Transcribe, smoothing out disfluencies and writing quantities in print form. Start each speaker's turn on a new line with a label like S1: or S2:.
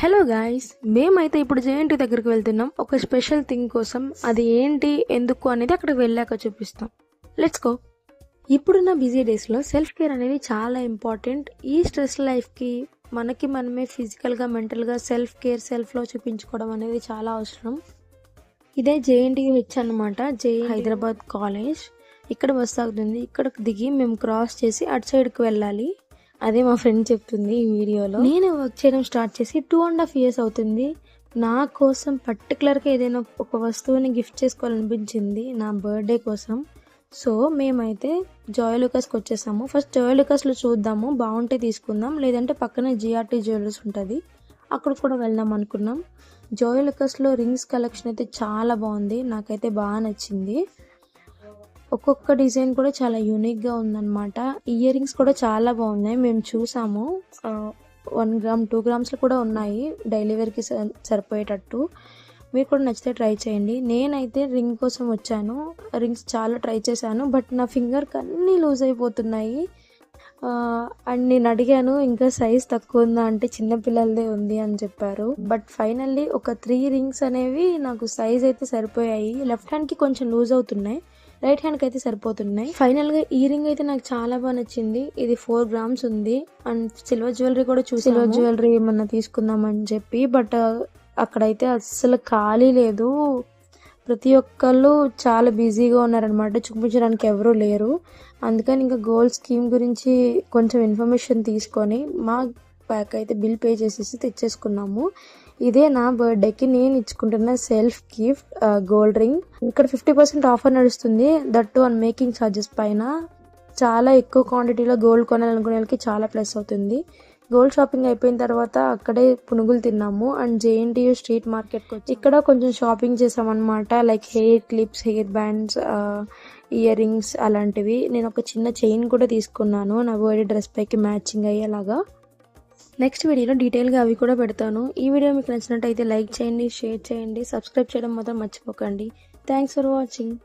S1: Hello guys, మేమైతే ఇప్పుడు JNT దగ్గరికి వెళ్తున్నాం ఒక స్పెషల్ థింగ్ కోసం. అది ఏంటి, ఎందుకు అనేది అక్కడికి వెళ్ళాక చూపిస్తాం. Let's go. ఇప్పుడున్న బిజీ డేస్లో సెల్ఫ్ కేర్ అనేది చాలా ఇంపార్టెంట్. ఈ స్ట్రెస్ లైఫ్కి మనమే ఫిజికల్గా మెంటల్గా సెల్ఫ్ కేర్ సెల్ఫ్లో చూపించుకోవడం అనేది చాలా అవసరం. ఇదే జేఎన్టీయూహెచ్ అనమాట, హైదరాబాద్ కాలేజ్. ఇక్కడ బస్ ఆగుతుంది. ఇక్కడికి దిగి మేము క్రాస్ చేసి అటు సైడ్కి వెళ్ళాలి. అదే మా ఫ్రెండ్ చెప్తుంది ఈ వీడియోలో. నేను వర్క్ చేయడం స్టార్ట్ చేసి 2.5 years అవుతుంది. నా కోసం పర్టికులర్గా ఏదైనా ఒక వస్తువుని గిఫ్ట్ చేసుకోవాలనిపించింది నా బర్త్డే కోసం. సో మేమైతే జాయ్ లూకాస్కి వచ్చేసాము. ఫస్ట్ జాయ్ లూకాస్లో చూద్దాము, బాగుంటే తీసుకుందాం, లేదంటే పక్కనే జిఆర్టీ జ్యువెలర్స్ ఉంటుంది, అక్కడ కూడా వెళ్దాం అనుకున్నాం. జాయ్ లూకాస్లో రింగ్స్ కలెక్షన్ అయితే చాలా బాగుంది, నాకైతే బాగా నచ్చింది. ఒక్కొక్క డిజైన్ కూడా చాలా యూనిక్గా ఉందన్నమాట. ఇయర్ రింగ్స్ కూడా చాలా బాగున్నాయి, మేము చూసాము. 1 gram 2 grams కూడా ఉన్నాయి, డైలీ వేర్కి సరిపోయేటట్టు. మీరు కూడా నచ్చితే ట్రై చేయండి. నేనైతే రింగ్ కోసం వచ్చాను. రింగ్స్ చాలా ట్రై చేశాను, బట్ నా ఫింగర్కి అన్నీ లూజ్ అయిపోతున్నాయి. అండ్ నేను అడిగాను ఇంకా సైజ్ తక్కువ ఉందా అంటే చిన్నపిల్లలదే ఉంది అని చెప్పారు. బట్ ఫైనల్లీ ఒక 3 rings అనేవి నాకు సైజ్ అయితే సరిపోయాయి. లెఫ్ట్ హ్యాండ్కి కొంచెం లూజ్ అవుతున్నాయి, రైట్ హ్యాండ్కి అయితే సరిపోతున్నాయి. ఫైనల్గా ఈ రింగ్ అయితే నాకు చాలా బాగా నచ్చింది. ఇది 4 grams ఉంది. అండ్ సిల్వర్ జ్యువెలరీ కూడా చూసి సిల్వర్ జ్యువెలరీ ఏమన్నా తీసుకుందామని చెప్పి, బట్ అక్కడైతే అస్సలు ఖాళీ లేదు. ప్రతి ఒక్కళ్ళు చాలా బిజీగా ఉన్నారనమాట, చూపించడానికి ఎవరూ లేరు. అందుకని ఇంకా గోల్డ్ స్కీమ్ గురించి కొంచెం ఇన్ఫర్మేషన్ తీసుకొని మా ప్యాక్ అయితే బిల్ పే చేసేసి తెచ్చేసుకున్నాము. ఇదే నా బర్త్డేకి నేను ఇచ్చుకుంటున్న సెల్ఫ్ గిఫ్ట్, గోల్డ్ రింగ్. ఇక్కడ 50% ఆఫర్ నడుస్తుంది, దట్టు ఆన్ మేకింగ్ ఛార్జెస్ పైన. చాలా ఎక్కువ క్వాంటిటీలో గోల్డ్ కొనాలనుకునే వాళ్ళకి చాలా ప్లస్ అవుతుంది. గోల్డ్ షాపింగ్ అయిపోయిన తర్వాత అక్కడే పునుగులు తిన్నాము. అండ్ జేఎన్టీయూ స్ట్రీట్ మార్కెట్కి వచ్చి ఇక్కడ కొంచెం షాపింగ్ చేసామన్నమాట. Like hair clips, hair bands, ear rings అలాంటివి. నేను ఒక చిన్న చైన్ కూడా తీసుకున్నాను నా బర్త్డే డ్రెస్ పైకి మ్యాచింగ్ అయ్యేలాగా. నెక్స్ట్ వీడియోలో డీటెయిల్గా అవి కూడా పెడతాను. ఈ వీడియో మీకు నచ్చినట్టయితే లైక్ చేయండి, షేర్ చేయండి, సబ్స్క్రైబ్ చేయడం మాత్రం మర్చిపోకండి. Thanks for watching.